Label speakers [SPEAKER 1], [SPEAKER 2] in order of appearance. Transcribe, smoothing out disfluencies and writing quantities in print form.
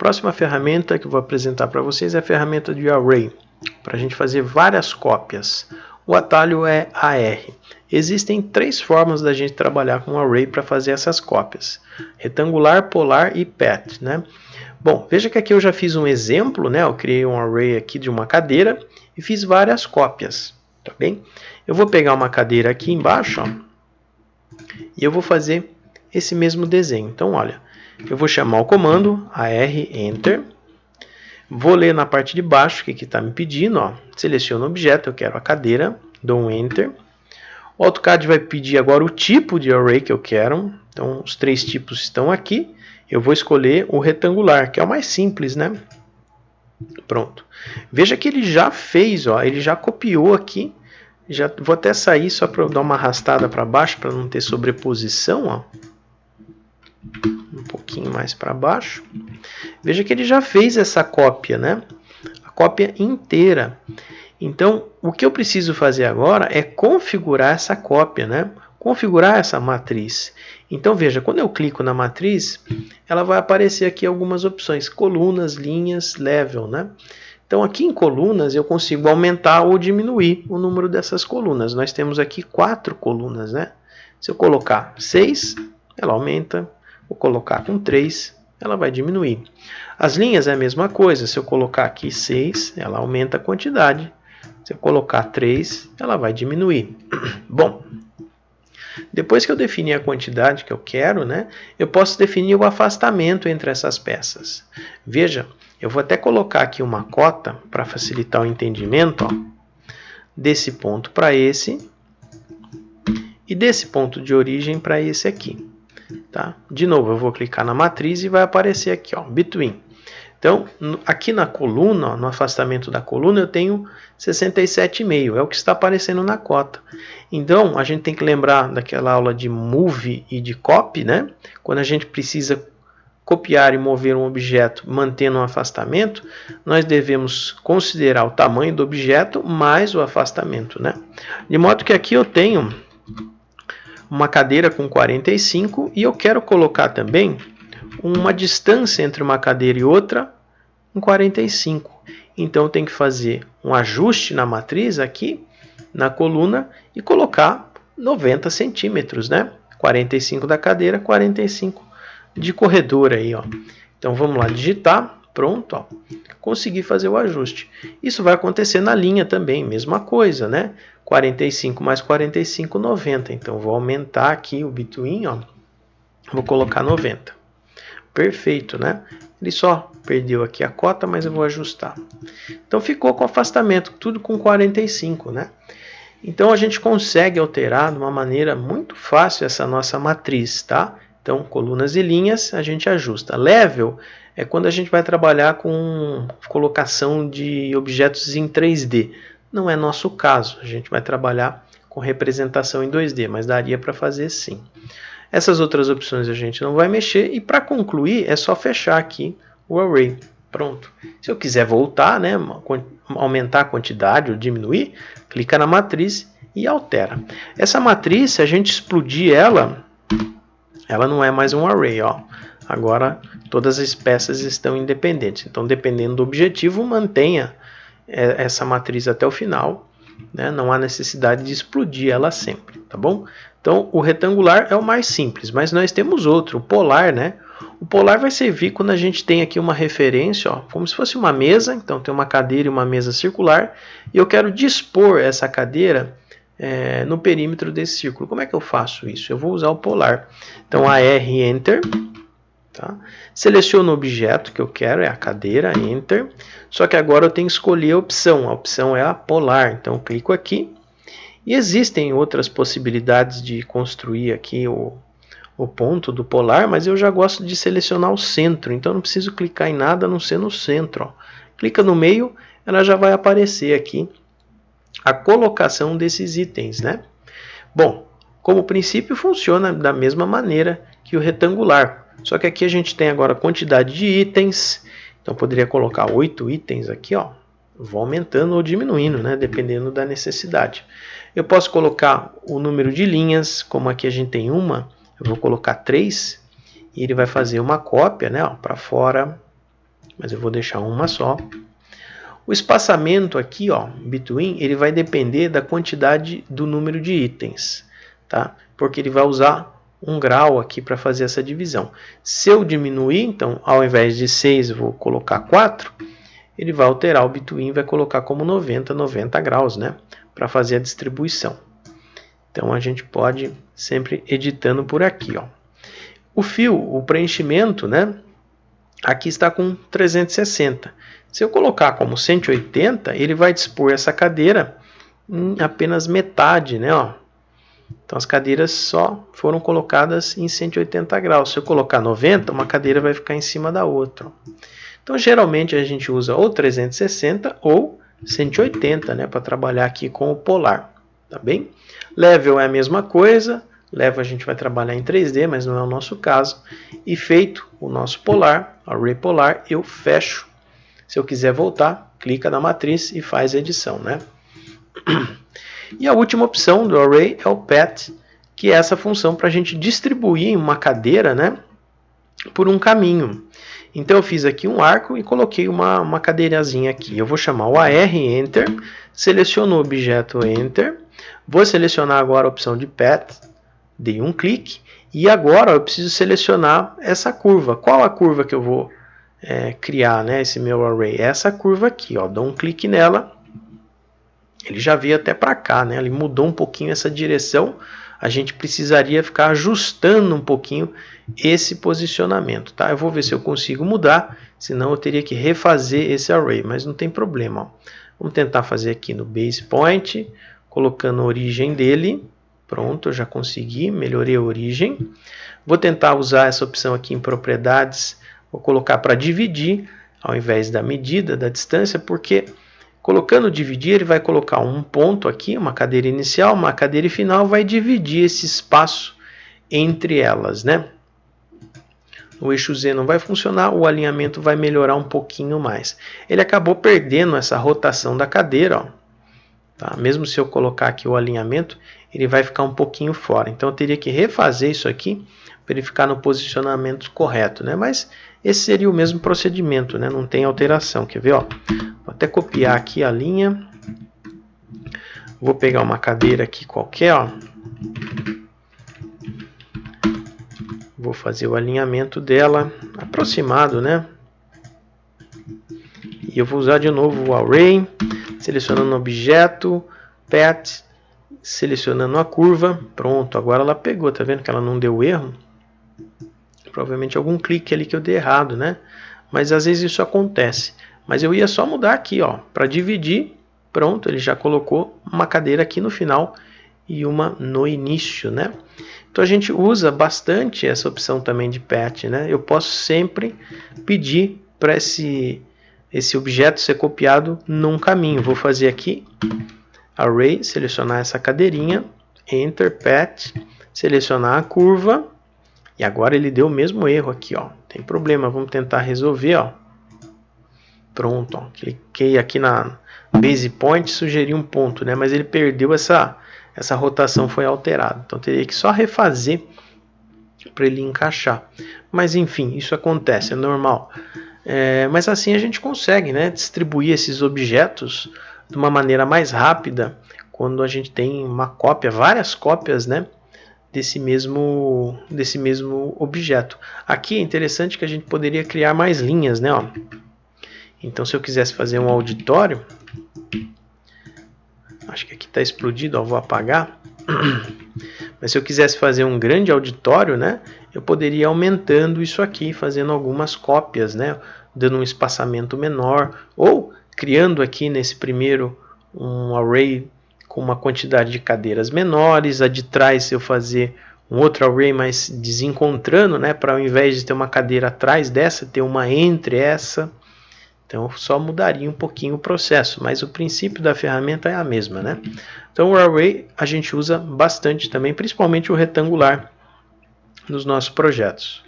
[SPEAKER 1] próxima ferramenta que eu vou apresentar para vocês é a ferramenta de Array, para a gente fazer várias cópias. O atalho é AR. Existem 3 formas da gente trabalhar com Array para fazer essas cópias: retangular, polar e pet, né? Bom, veja que aqui eu já fiz um exemplo, né? Eu criei um array aqui de uma cadeira e fiz várias cópias, tá bem? Eu vou pegar uma cadeira aqui embaixo, ó, e eu vou fazer esse mesmo desenho. Então, olha, eu vou chamar o comando AR Enter, vou ler na parte de baixo o que está me pedindo, ó. Seleciono o objeto, eu quero a cadeira, dou um Enter. O AutoCAD vai pedir agora o tipo de array que eu quero, então os 3 tipos estão aqui. Eu vou escolher o retangular, que é o mais simples, né? Pronto. Veja que ele já fez, ó, ele já copiou aqui. Já vou até sair só para dar uma arrastada para baixo para não ter sobreposição, ó. Um pouquinho mais para baixo. Veja que ele já fez essa cópia, né? A cópia inteira. Então, o que eu preciso fazer agora é configurar essa cópia, né? Configurar essa matriz. Então, veja, quando eu clico na matriz, ela vai aparecer aqui algumas opções: colunas, linhas, level, né? Então, aqui em colunas, eu consigo aumentar ou diminuir o número dessas colunas. Nós temos aqui 4 colunas, né? Se eu colocar 6, ela aumenta. Vou colocar com 3, ela vai diminuir. As linhas é a mesma coisa. Se eu colocar aqui 6, ela aumenta a quantidade. Se eu colocar 3, ela vai diminuir. Bom, depois que eu definir a quantidade que eu quero, né, eu posso definir o afastamento entre essas peças. Veja, eu vou até colocar aqui uma cota para facilitar o entendimento, ó, desse ponto para esse e desse ponto de origem para esse aqui. Tá? De novo, eu vou clicar na matriz e vai aparecer aqui, ó, Between. Então, aqui na coluna, ó, no afastamento da coluna, eu tenho 67,5, é o que está aparecendo na cota. Então, a gente tem que lembrar daquela aula de Move e de Copy, né? Quando a gente precisa copiar e mover um objeto mantendo um afastamento, nós devemos considerar o tamanho do objeto mais o afastamento, né? De modo que aqui eu tenho uma cadeira com 45 e eu quero colocar também uma distância entre uma cadeira e outra em 45. Então, eu tenho que fazer um ajuste na matriz aqui, na coluna, e colocar 90 centímetros, né? 45 da cadeira, 45 de corredor aí, ó. Então, vamos lá digitar. Pronto, ó. Consegui fazer o ajuste. Isso vai acontecer na linha também, mesma coisa, né? 45 mais 45, 90. Então, vou aumentar aqui o between, ó. Vou colocar 90. Perfeito, né? Ele só perdeu aqui a cota, mas eu vou ajustar. Então, ficou com afastamento, tudo com 45, né? Então, a gente consegue alterar de uma maneira muito fácil essa nossa matriz, tá? Então, colunas e linhas, a gente ajusta. Level é quando a gente vai trabalhar com colocação de objetos em 3D. Não é nosso caso, a gente vai trabalhar com representação em 2D, mas daria para fazer sim. Essas outras opções a gente não vai mexer e para concluir é só fechar aqui o array. Pronto. Se eu quiser voltar, né, aumentar a quantidade ou diminuir, clica na matriz e altera. Essa matriz, se a gente explodir ela não é mais um array, ó. Agora todas as peças estão independentes. Então, dependendo do objetivo, mantenha essa matriz até o final, né? Não há necessidade de explodir ela sempre, tá bom? Então, o retangular é o mais simples, mas nós temos outro, o polar, né? O polar vai servir quando a gente tem aqui uma referência, ó, como se fosse uma mesa. Então, tem uma cadeira e uma mesa circular, e eu quero dispor essa cadeira no perímetro desse círculo. Como é que eu faço isso? Eu vou usar o polar. Então, AR, Enter. Tá? Seleciono o objeto que eu quero, é a cadeira, Enter. Só que agora eu tenho que escolher a opção é a polar. Então, eu clico aqui. E existem outras possibilidades de construir aqui o ponto do polar, mas eu já gosto de selecionar o centro, então não preciso clicar em nada a não ser no centro. Ó. Clica no meio, ela já vai aparecer aqui a colocação desses itens, né? Bom, como princípio funciona da mesma maneira que o retangular, só que aqui a gente tem agora a quantidade de itens, então poderia colocar 8 itens aqui, ó. Vou aumentando ou diminuindo, né, dependendo da necessidade. Eu posso colocar o número de linhas, como aqui a gente tem eu vou colocar 3, e ele vai fazer uma cópia, né, para fora, mas eu vou deixar uma só. O espaçamento aqui, ó, between, ele vai depender da quantidade do número de itens, tá? Porque ele vai usar um grau aqui para fazer essa divisão. Se eu diminuir, então, ao invés de 6, eu vou colocar 4, ele vai alterar o between, vai colocar como 90 graus, né? Para fazer a distribuição. Então, a gente pode sempre editando por aqui, ó. O fio, o preenchimento, né? Aqui está com 360. Se eu colocar como 180, ele vai dispor essa cadeira em apenas metade, né? Ó. Então as cadeiras só foram colocadas em 180 graus. Se eu colocar 90, uma cadeira vai ficar em cima da outra. Então geralmente a gente usa ou 360 ou 180, né? Para trabalhar aqui com o polar, tá bem? Level é a mesma coisa. Level a gente vai trabalhar em 3D, mas não é o nosso caso. E feito o nosso polar, array polar, eu fecho. Se eu quiser voltar, clica na matriz e faz a edição, né? E a última opção do array é o path, que é essa função para a gente distribuir uma cadeira, né, por um caminho. Então eu fiz aqui um arco e coloquei uma cadeirazinha aqui. Eu vou chamar o AR, Enter, seleciono o objeto, Enter. Vou selecionar agora a opção de path, dei um clique. E agora eu preciso selecionar essa curva. Qual a curva que eu vou criar, né, esse meu array? Essa curva aqui, ó, dou um clique nela, ele já veio até para cá, né? Ele mudou um pouquinho essa direção, a gente precisaria ficar ajustando um pouquinho esse posicionamento, tá? Eu vou ver se eu consigo mudar, senão eu teria que refazer esse array, mas não tem problema, ó. Vamos tentar fazer aqui no Base Point, colocando a origem dele, pronto, eu já consegui, melhorei a origem. Vou tentar usar essa opção aqui em propriedades, vou colocar para dividir, ao invés da medida, da distância, porque colocando dividir, ele vai colocar um ponto aqui, uma cadeira inicial, uma cadeira final, vai dividir esse espaço entre elas, né? O eixo Z não vai funcionar, o alinhamento vai melhorar um pouquinho mais. Ele acabou perdendo essa rotação da cadeira, ó. Tá? Mesmo se eu colocar aqui o alinhamento, ele vai ficar um pouquinho fora. Então eu teria que refazer isso aqui para ele ficar no posicionamento correto, né? Mas esse seria o mesmo procedimento, né? Não tem alteração. Quer ver? Ó? Vou até copiar aqui a linha. Vou pegar uma cadeira aqui qualquer, ó. Vou fazer o alinhamento dela aproximado, né? E eu vou usar de novo o array, selecionando o objeto, path, selecionando a curva. Pronto, agora ela pegou. Tá vendo que ela não deu erro? Provavelmente algum clique ali que eu dei errado, né? Mas às vezes isso acontece. Mas eu ia só mudar aqui, ó, para dividir. Pronto, ele já colocou uma cadeira aqui no final e uma no início, né? Então a gente usa bastante essa opção também de path, né? Eu posso sempre pedir para esse objeto ser copiado num caminho. Vou fazer aqui array, selecionar essa cadeirinha, enter path, selecionar a curva. E agora ele deu o mesmo erro aqui, ó. Tem problema, vamos tentar resolver, ó. Pronto, ó. Cliquei aqui na Base Point, sugeri um ponto, né? Mas ele perdeu essa rotação, foi alterada. Então teria que só refazer para ele encaixar. Mas enfim, isso acontece, é normal. Mas assim a gente consegue, né, distribuir esses objetos de uma maneira mais rápida quando a gente tem uma cópia, várias cópias, né, desse mesmo objeto. Aqui é interessante que a gente poderia criar mais linhas, né, ó. Então se eu quisesse fazer um auditório, acho que aqui está explodido, ó, vou apagar. Mas se eu quisesse fazer um grande auditório, né, eu poderia ir aumentando isso aqui, fazendo algumas cópias, né, dando um espaçamento menor, ou criando aqui nesse primeiro um array com uma quantidade de cadeiras menores, a de trás eu fazer um outro array mais desencontrando, né, para ao invés de ter uma cadeira atrás dessa, ter uma entre essa. Então só mudaria um pouquinho o processo, mas o princípio da ferramenta é a mesma, né? Então o array a gente usa bastante também, principalmente o retangular nos nossos projetos.